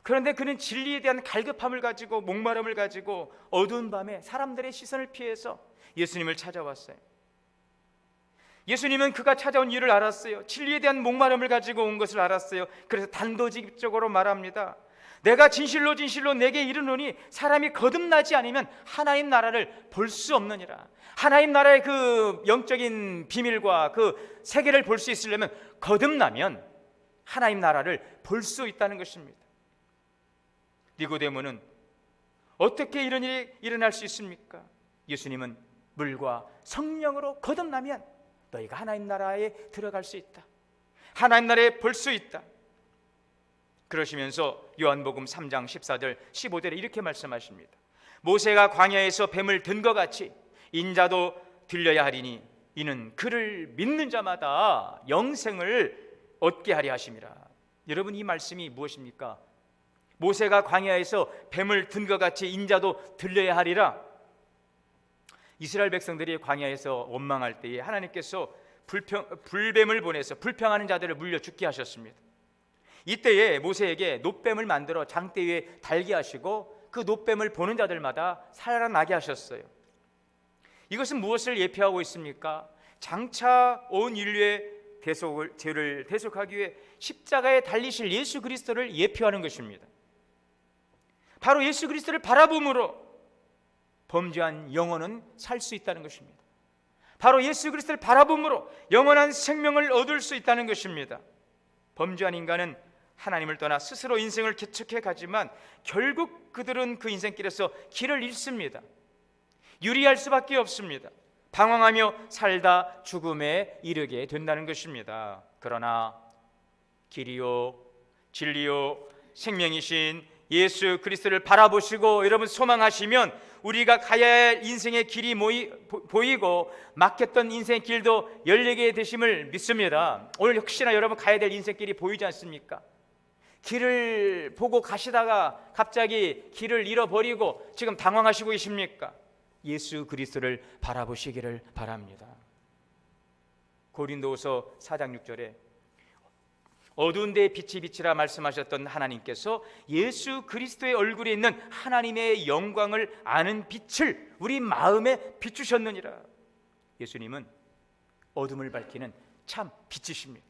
S1: 그런데 그는 진리에 대한 갈급함을 가지고 목마름을 가지고 어두운 밤에 사람들의 시선을 피해서 예수님을 찾아왔어요. 예수님은 그가 찾아온 이유를 알았어요. 진리에 대한 목마름을 가지고 온 것을 알았어요. 그래서 단도직입적으로 말합니다. 내가 진실로 진실로 내게 이르노니 사람이 거듭나지 않으면 하나님 나라를 볼 수 없느니라. 하나님 나라의 그 영적인 비밀과 그 세계를 볼 수 있으려면 거듭나면 하나님 나라를 볼 수 있다는 것입니다. 니고데모는 어떻게 이런 일이 일어날 수 있습니까? 예수님은 물과 성령으로 거듭나면 너희가 하나님 나라에 들어갈 수 있다, 하나님 나라에 볼 수 있다. 그러시면서 요한복음 3장 14절 15절에 이렇게 말씀하십니다. 모세가 광야에서 뱀을 든 것 같이 인자도 들려야 하리니 이는 그를 믿는 자마다 영생을 얻게 하리 하심이라. 여러분, 이 말씀이 무엇입니까? 모세가 광야에서 뱀을 든 것 같이 인자도 들려야 하리라. 이스라엘 백성들이 광야에서 원망할 때에 하나님께서 불뱀을 보내서 불평하는 자들을 물려 죽게 하셨습니다. 이때에 모세에게 놋뱀을 만들어 장대 위에 달게 하시고 그 놋뱀을 보는 자들마다 살아나게 하셨어요. 이것은 무엇을 예표하고 있습니까? 장차 온 인류의 죄를 대속하기 위해 십자가에 달리실 예수 그리스도를 예표하는 것입니다. 바로 예수 그리스도를 바라봄으로 범죄한 영혼은 살 수 있다는 것입니다. 바로 예수 그리스도를 바라봄으로 영원한 생명을 얻을 수 있다는 것입니다. 범죄한 인간은 하나님을 떠나 스스로 인생을 개척해 가지만 결국 그들은 그 인생길에서 길을 잃습니다. 유리할 수밖에 없습니다. 방황하며 살다 죽음에 이르게 된다는 것입니다. 그러나 길이요 진리요 생명이신 예수 그리스도를 바라보시고 여러분 소망하시면 우리가 가야 할 인생의 길이 보이고 막혔던 인생의 길도 열리게 되심을 믿습니다. 오늘 혹시나 여러분 가야 될 인생길이 보이지 않습니까? 길을 보고 가시다가 갑자기 길을 잃어버리고 지금 당황하시고 계십니까? 예수 그리스도를 바라보시기를 바랍니다. 고린도후서 4장 6절에 어두운 데에 빛이 비치라 말씀하셨던 하나님께서 예수 그리스도의 얼굴에 있는 하나님의 영광을 아는 빛을 우리 마음에 비추셨느니라. 예수님은 어둠을 밝히는 참 빛이십니다.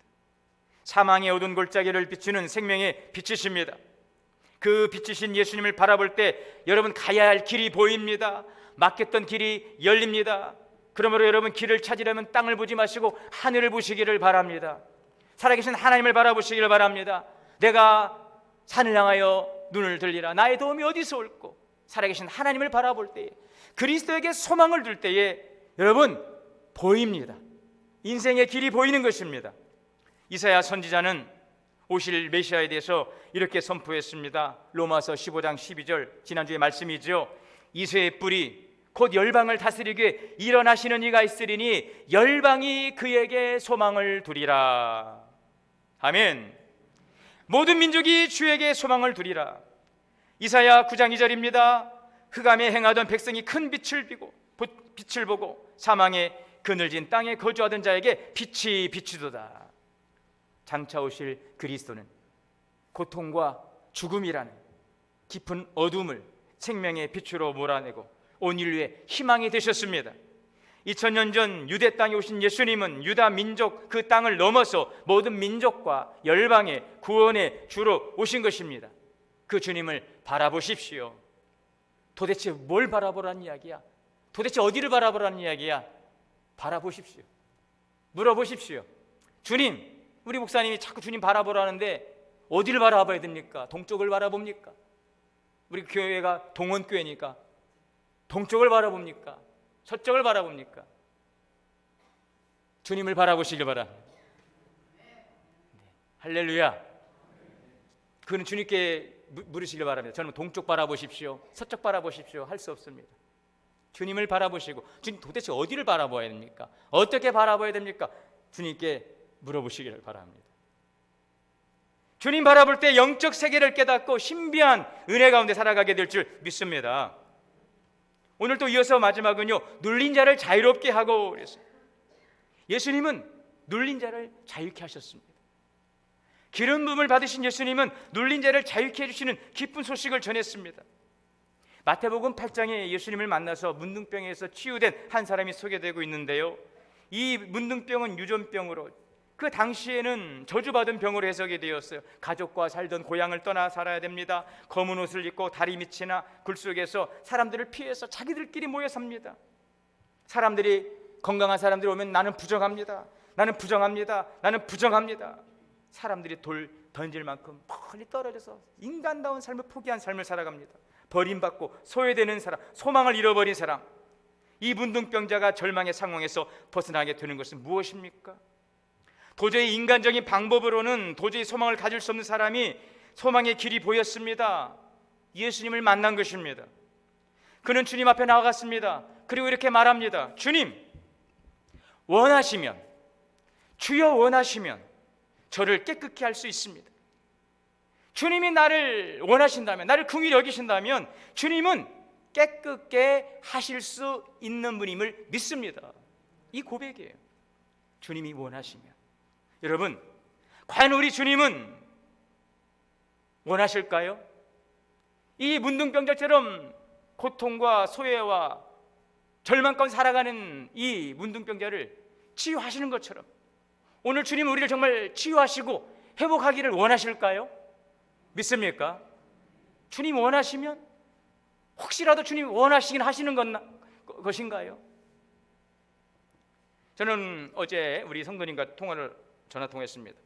S1: 사망의 어두운 골짜기를 비추는 생명의 빛이십니다. 그 빛이신 예수님을 바라볼 때 여러분 가야 할 길이 보입니다. 막혔던 길이 열립니다. 그러므로 여러분 길을 찾으려면 땅을 보지 마시고 하늘을 보시기를 바랍니다. 살아계신 하나님을 바라보시기를 바랍니다. 내가 산을 향하여 눈을 들리라. 나의 도움이 어디서 올꼬? 살아계신 하나님을 바라볼 때에, 그리스도에게 소망을 둘 때에 여러분 보입니다. 인생의 길이 보이는 것입니다. 이사야 선지자는 오실 메시아에 대해서 이렇게 선포했습니다. 로마서 15장 12절, 지난주에 말씀이죠. 이새의 뿔이 곧 열방을 다스리기 위해 일어나시는 이가 있으리니 열방이 그에게 소망을 두리라. 아멘. 모든 민족이 주에게 소망을 두리라. 이사야 9장 2절입니다. 흑암에 행하던 백성이 큰 빛을 보고 사망의 그늘진 땅에 거주하던 자에게 빛이 비추도다. 장차 오실 그리스도는 고통과 죽음이라는 깊은 어둠을 생명의 빛으로 몰아내고 온 인류의 희망이 되셨습니다. 2000년 전 유대 땅에 오신 예수님은 유다 민족 그 땅을 넘어서 모든 민족과 열방의 구원의 주로 오신 것입니다. 그 주님을 바라보십시오. 도대체 뭘 바라보라는 이야기야? 도대체 어디를 바라보라는 이야기야? 바라보십시오. 물어보십시오. 주님, 우리 목사님이 자꾸 주님 바라보라는데 어디를 바라봐야 됩니까? 동쪽을 바라봅니까? 우리 교회가 동원교회니까 동쪽을 바라봅니까? 서쪽을 바라봅니까? 주님을 바라보시길 바랍니다. 할렐루야. 그는 주님께 물으시길 바랍니다. 저는 동쪽 바라보십시오, 서쪽 바라보십시오 할 수 없습니다. 주님을 바라보시고, 주님 도대체 어디를 바라봐야 됩니까? 어떻게 바라봐야 됩니까? 주님께 물어보시기를 바랍니다. 주님 바라볼 때 영적 세계를 깨닫고 신비한 은혜 가운데 살아가게 될 줄 믿습니다. 오늘 또 이어서 마지막은요, 눌린 자를 자유롭게 하고 그랬어요. 예수님은 눌린 자를 자유케 하셨습니다. 기름 부음을 받으신 예수님은 눌린 자를 자유케 해주시는 기쁜 소식을 전했습니다. 마태복음 8장에 예수님을 만나서 문둥병에서 치유된 한 사람이 소개되고 있는데요, 이 문둥병은 유전병으로 그 당시에는 저주받은 병으로 해석이 되었어요. 가족과 살던 고향을 떠나 살아야 됩니다. 검은 옷을 입고 다리 밑이나 굴 속에서 사람들을 피해서 자기들끼리 모여 삽니다. 사람들이, 건강한 사람들이 오면 나는 부정합니다, 나는 부정합니다, 나는 부정합니다. 사람들이 돌 던질 만큼 멀리 떨어져서 인간다운 삶을 포기한 삶을 살아갑니다. 버림받고 소외되는 사람, 소망을 잃어버린 사람. 이 문둥병자가 절망의 상황에서 벗어나게 되는 것은 무엇입니까? 도저히 인간적인 방법으로는 도저히 소망을 가질 수 없는 사람이 소망의 길이 보였습니다. 예수님을 만난 것입니다. 그는 주님 앞에 나아갔습니다. 그리고 이렇게 말합니다. 주님, 원하시면, 주여 원하시면 저를 깨끗게 할 수 있습니다. 주님이 나를 원하신다면, 나를 긍휼히 여기신다면 주님은 깨끗게 하실 수 있는 분임을 믿습니다. 이 고백이에요. 주님이 원하시면. 여러분, 과연 우리 주님은 원하실까요? 이 문둥병자처럼 고통과 소외와 절망 가운데 살아가는 이 문둥병자를 치유하시는 것처럼 오늘 주님은 우리를 정말 치유하시고 회복하기를 원하실까요? 믿습니까? 주님 원하시면, 혹시라도 주님 원하시긴 하시는 것인가요? 저는 어제 우리 성도님과 전화 통화했습니다.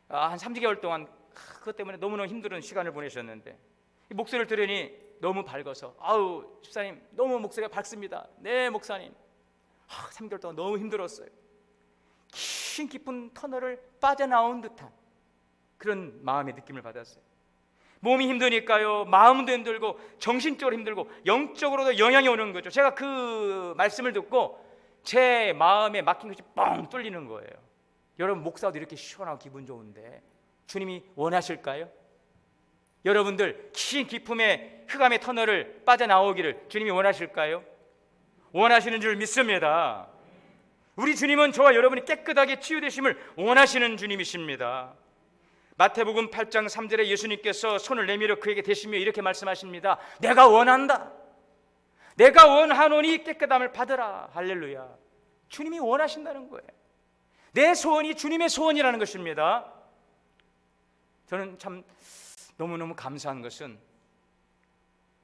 S1: 한 3개월 동안 그것 때문에 너무너무 힘든 시간을 보내셨는데 목소리를 들으니 너무 밝아서, 아우 집사님 너무 목소리가 밝습니다. 네 목사님, 3개월 동안 너무 힘들었어요. 긴 깊은 터널을 빠져나온 듯한 그런 마음의 느낌을 받았어요. 몸이 힘드니까요, 마음도 힘들고 정신적으로 힘들고 영적으로도 영향이 오는 거죠. 제가 그 말씀을 듣고 제 마음에 막힌 것이 뻥 뚫리는 거예요. 여러분, 목사도 이렇게 시원하고 기분 좋은데 주님이 원하실까요? 여러분들 긴 깊음의 흑암의 터널을 빠져나오기를 주님이 원하실까요? 원하시는 줄 믿습니다. 우리 주님은 저와 여러분이 깨끗하게 치유되심을 원하시는 주님이십니다. 마태복음 8장 3절에 예수님께서 손을 내밀어 그에게 대시며 이렇게 말씀하십니다. 내가 원한다, 내가 원하노니 깨끗함을 받으라. 할렐루야. 주님이 원하신다는 거예요. 내 소원이 주님의 소원이라는 것입니다. 저는 참 너무너무 감사한 것은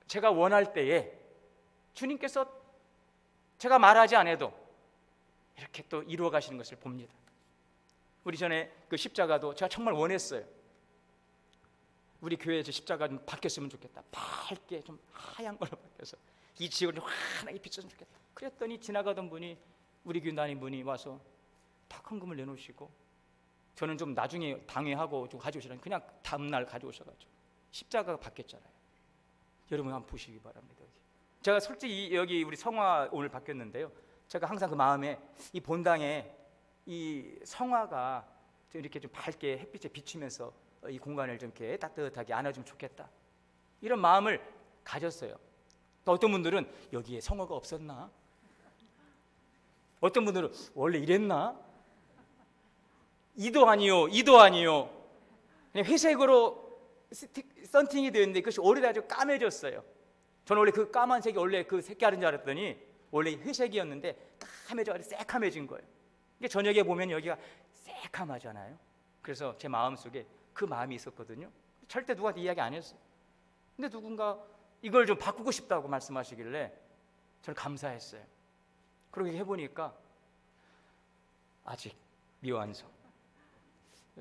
S1: 제가 원할 때에 주님께서 제가 말하지 않아도 이렇게 또 이루어 가시는 것을 봅니다. 우리 전에 그 십자가도 제가 정말 원했어요. 우리 교회에 저 십자가 좀 바뀌었으면 좋겠다. 밝게 좀 하얀 걸로 바뀌어서 이 지역을 좀 환하게 비쳤으면 좋겠다. 그랬더니 지나가던 분이, 우리 교회 다니는 분이 와서
S4: 다 헌금을 내놓으시고, 저는 좀 나중에 당회하고 좀 가져오시라니 그냥 다음날 가져오셔가지고 십자가가 바뀌었잖아요. 여러분 한번 보시기 바랍니다. 제가 솔직히 여기 우리 성화 오늘 바뀌었는데요, 제가 항상 그 마음에 이 본당에 이 성화가 좀 이렇게 좀 밝게 햇빛에 비추면서 이 공간을 좀 이렇게 따뜻하게 안아주면 좋겠다, 이런 마음을 가졌어요. 또 어떤 분들은 여기에 성화가 없었나? 어떤 분들은 원래 이랬나? 이도 아니요, 이도 아니요. 그냥 회색으로 썬팅이 되어 있는데 그것이 오래돼가지고 까매졌어요. 저는 원래 그 까만색이 원래 그 색깔인 줄 알았더니 원래 회색이었는데 까매져가지고 새카매진 거예요. 이게 저녁에 보면 여기가 새카마잖아요. 그래서 제 마음속에 그 마음이 있었거든요. 절대 누구한테 이야기 안 했어요. 근데 누군가 이걸 좀 바꾸고 싶다고 말씀하시길래 저는 감사했어요. 그렇게 해보니까 아직 미완성.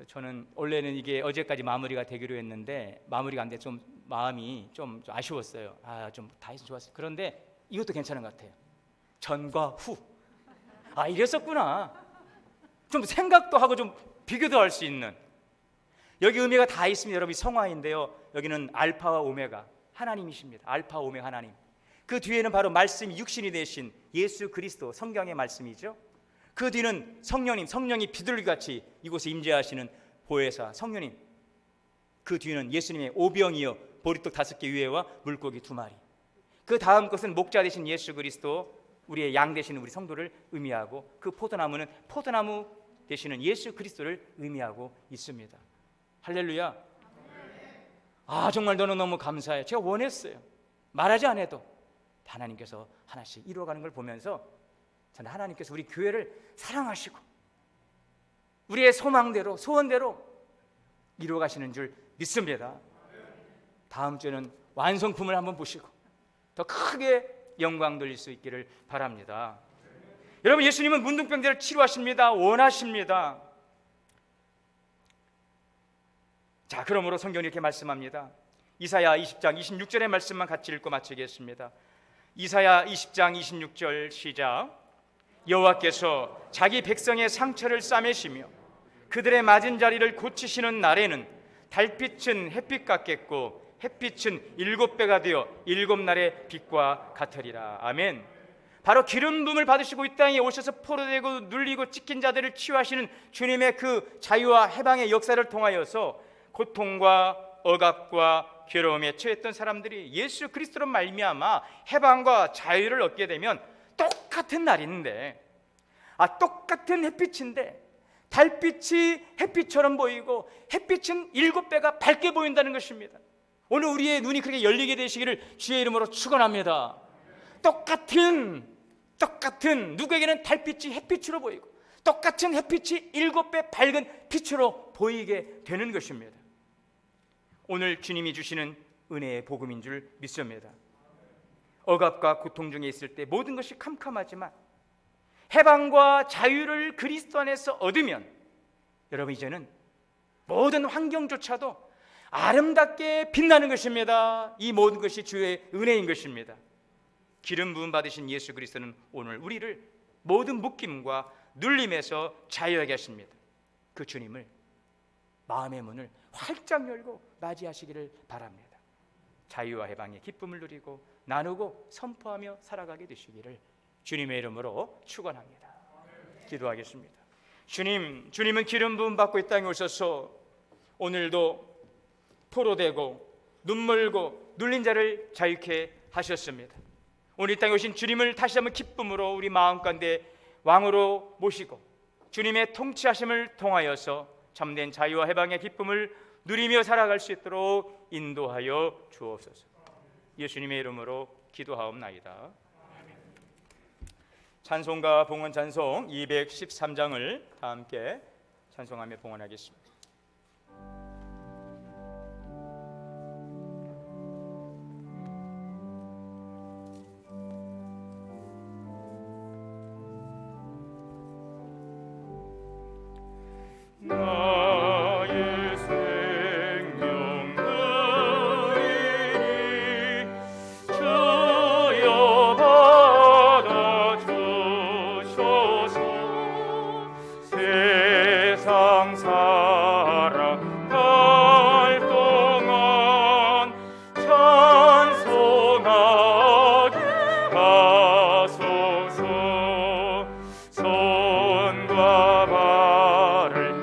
S4: 저는 원래는 이게 어제까지 마무리가 되기로 했는데 마무리가 안 돼 좀 마음이 좀 아쉬웠어요. 좀 다 했으면 좋았어요. 그런데 이것도 괜찮은 것 같아요. 전과 후. 이랬었구나. 좀 생각도 하고 좀 비교도 할 수 있는. 여기 의미가 다 있습니다. 여러분, 성화인데요, 여기는 알파와 오메가 하나님이십니다. 알파 오메가 하나님. 그 뒤에는 바로 말씀이 육신이 되신 예수 그리스도, 성경의 말씀이죠. 그 뒤는 성령님, 성령이 비둘기같이 이곳에 임재하시는 보혜사 성령님. 그 뒤는 예수님의 오병이어 보리떡 5개 위에와 물고기 2마리. 그 다음 것은 목자 되신 예수 그리스도, 우리의 양 되시는 우리 성도를 의미하고, 그 포도나무는 포도나무 되시는 예수 그리스도를 의미하고 있습니다. 할렐루야. 정말 너는 너무 감사해. 제가 원했어요. 말하지 않아도 하나님께서 하나씩 이루어가는 걸 보면서 저는 하나님께서 우리 교회를 사랑하시고 우리의 소망대로, 소원대로 이루어가시는 줄 믿습니다. 다음 주에는 완성품을 한번 보시고 더 크게 영광 돌릴 수 있기를 바랍니다. 여러분, 예수님은 문둥병들을 치료하십니다. 원하십니다. 자, 그러므로 성경이 이렇게 말씀합니다. 이사야 20장 26절의 말씀만 같이 읽고 마치겠습니다. 이사야 20장 26절 시작. 여호와께서 자기 백성의 상처를 싸매시며 그들의 맞은 자리를 고치시는 날에는 달빛은 햇빛 같겠고 햇빛은 7배가 되어 7날의 빛과 같으리라. 아멘. 바로 기름 부음을 받으시고 이 땅에 오셔서 포로되고 눌리고 찢긴 자들을 치유하시는 주님의 그 자유와 해방의 역사를 통하여서 고통과 억압과 괴로움에 처했던 사람들이 예수 그리스도로 말미암아 해방과 자유를 얻게 되면 똑같은 날인데, 똑같은 햇빛인데 달빛이 햇빛처럼 보이고 햇빛은 7배가 밝게 보인다는 것입니다. 오늘 우리의 눈이 그렇게 열리게 되시기를 주의 이름으로 축원합니다. 똑같은 누구에게는 달빛이 햇빛으로 보이고 똑같은 햇빛이 7배 밝은 빛으로 보이게 되는 것입니다. 오늘 주님이 주시는 은혜의 복음인 줄 믿습니다. 억압과 고통 중에 있을 때 모든 것이 캄캄하지만 해방과 자유를 그리스도 안에서 얻으면 여러분, 이제는 모든 환경조차도 아름답게 빛나는 것입니다. 이 모든 것이 주의 은혜인 것입니다. 기름 부음 받으신 예수 그리스도는 오늘 우리를 모든 묶임과 눌림에서 자유하게 하십니다. 그 주님을 마음의 문을 활짝 열고 맞이하시기를 바랍니다. 자유와 해방의 기쁨을 누리고 나누고 선포하며 살아가게 되시기를 주님의 이름으로 축원합니다. 기도하겠습니다. 주님은 기름 부음 받고 이 땅에 오셔서 오늘도 포로되고 눈물고 눌린 자를 자유케 하셨습니다. 오늘 이 땅에 오신 주님을 다시 한번 기쁨으로 우리 마음 가운데 왕으로 모시고 주님의 통치하심을 통하여서 참된 자유와 해방의 기쁨을 누리며 살아갈 수 있도록 인도하여 주옵소서. 예수님의 이름으로 기도하옵나이다. 찬송가 봉헌 찬송 213장을 다 함께 찬송하며 봉헌하겠습니다.
S1: 주여 받아 주소서. 강사라 달 동안 찬송하게 하소서. 손과 발을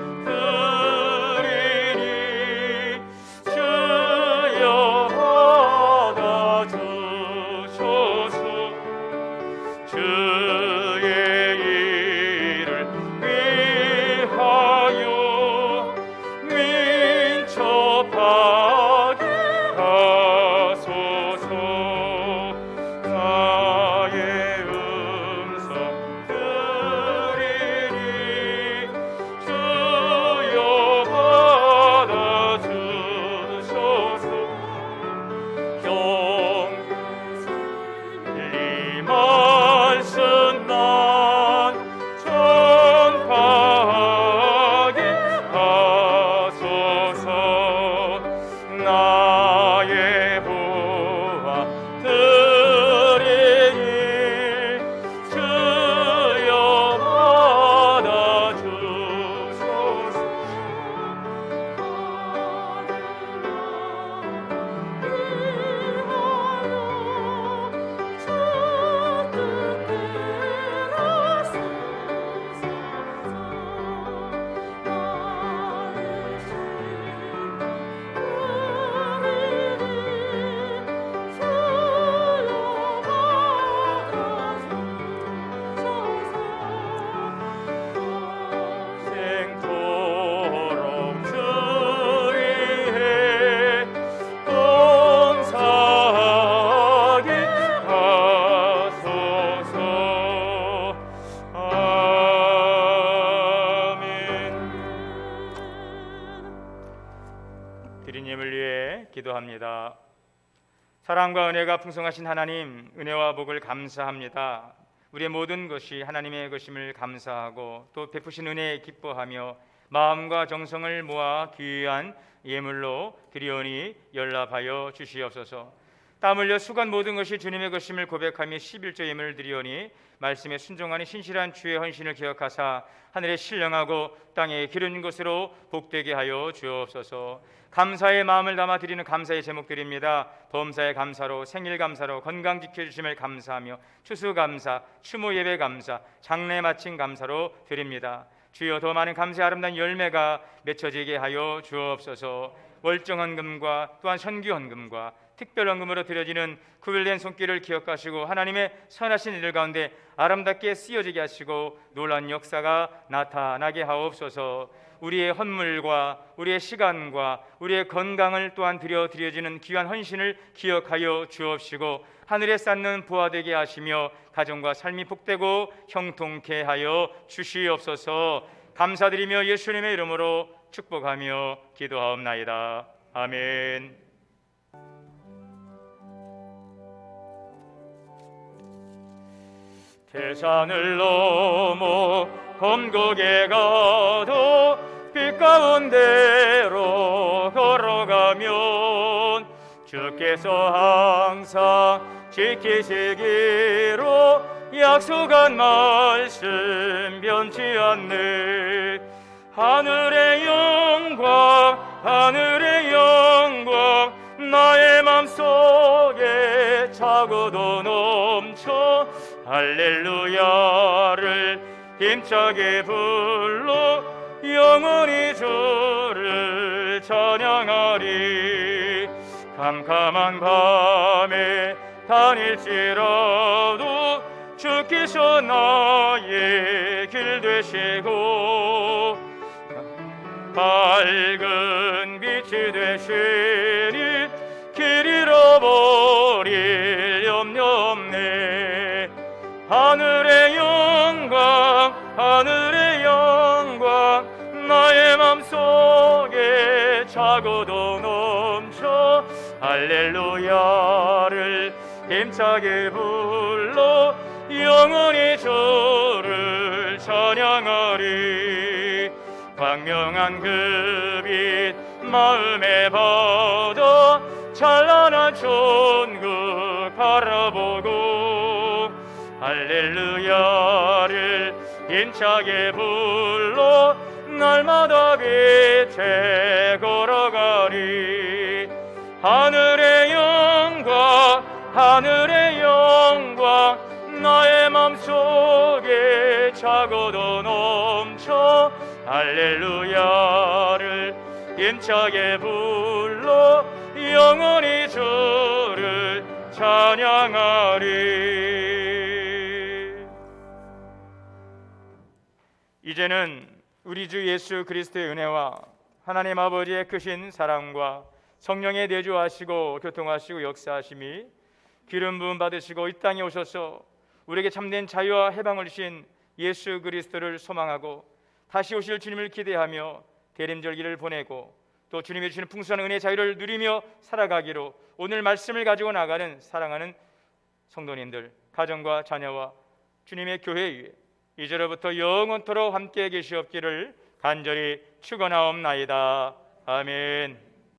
S1: 들이니 주여 받아주소서. 주의 일을 위하여 민첩하게 하소서. 나의 음성 들으니 주여 받아주소서. 이 말씀 난 전파하게 하소서. 나의 보아 드리니 주여 받아주소서. 생토록 주의해 봉사하게 하소서. 아멘. 드린 예물 위해 기도합니다. 사랑과 은혜가 풍성하신 하나님, 은혜와 복을 감사합니다. 우리의 모든 것이 하나님의 것임을 감사하고 또 베푸신 은혜에 기뻐하며 마음과 정성을 모아 귀한 예물로 드리오니 연락하여 주시옵소서. 땀 흘려 수고한 모든 것이 주님의 것임을 고백하며 11조 예물을 드리오니 말씀에 순종하는 신실한 주의 헌신을 기억하사 하늘에 신령하고 땅에 기른 것으로 복되게 하여 주옵소서. 감사의 마음을 담아 드리는 감사의 제목들입니다. 범사의 감사로, 생일 감사로, 건강 지켜주심을 감사하며 추수감사, 추모 예배 감사, 장례 마친 감사로 드립니다. 주여, 더 많은 감사의 아름다운 열매가 맺혀지게 하여 주옵소서. 월정헌금과 또한 선규헌금과 특별헌금으로 드려지는 구별된 손길을 기억하시고 하나님의 선하신 일 가운데 아름답게 쓰여지게 하시고 놀라운 역사가 나타나게 하옵소서. 우리의 헌물과 우리의 시간과 우리의 건강을 또한 드려지는 귀한 헌신을 기억하여 주옵시고 하늘에 쌓는 부와 되게 하시며 가정과 삶이 복되고 형통케 하여 주시옵소서. 감사드리며 예수님의 이름으로 축복하며 기도하옵나이다. 아멘. 태산을 넘어 검곡에 가도 빛 가운데로 걸어가면 주께서 항상 지키시기로 약속한 말씀 변치 않네. 하늘의 영광 하늘의 영광 나의 맘속에 차고도 넘쳐 할렐루야를 힘차게 불러 영원히 주를 찬양하리. 캄캄한 밤에 다닐지라도 주께서 나의 길 되시고 밝은 빛이 되시니 길 잃어버릴 염려 없네. 하늘의 영광 하늘의 영광 나의 맘속에 차고도 넘쳐 할렐루야를 힘차게 불러 영원히 주를 찬양하리. 광명한 그 빛 마음에 받아 찬란한 천국 바라보고 할렐루야를 힘차게 불러 날마다 빛에 걸어가리. 하늘의 영광 하늘의 영광 나의 맘속에 차고도 넘쳐 할렐루야를 힘차게 불러 영원히 주를 찬양하리. 이제는 우리 주 예수 그리스도의 은혜와 하나님 아버지의 크신 사랑과 성령의 내주하시고 교통하시고 역사하심이 기름 부음 받으시고 이 땅에 오셔서 우리에게 참된 자유와 해방을 주신 예수 그리스도를 소망하고 다시 오실 주님을 기대하며 대림절기를 보내고 또 주님이 주시는 풍성한 은혜의 자유를 누리며 살아가기로 오늘 말씀을 가지고 나가는 사랑하는 성도님들, 가정과 자녀와 주님의 교회 위에 이제로부터 영원토록 함께 계시옵기를 간절히 축원하옵나이다. 아멘.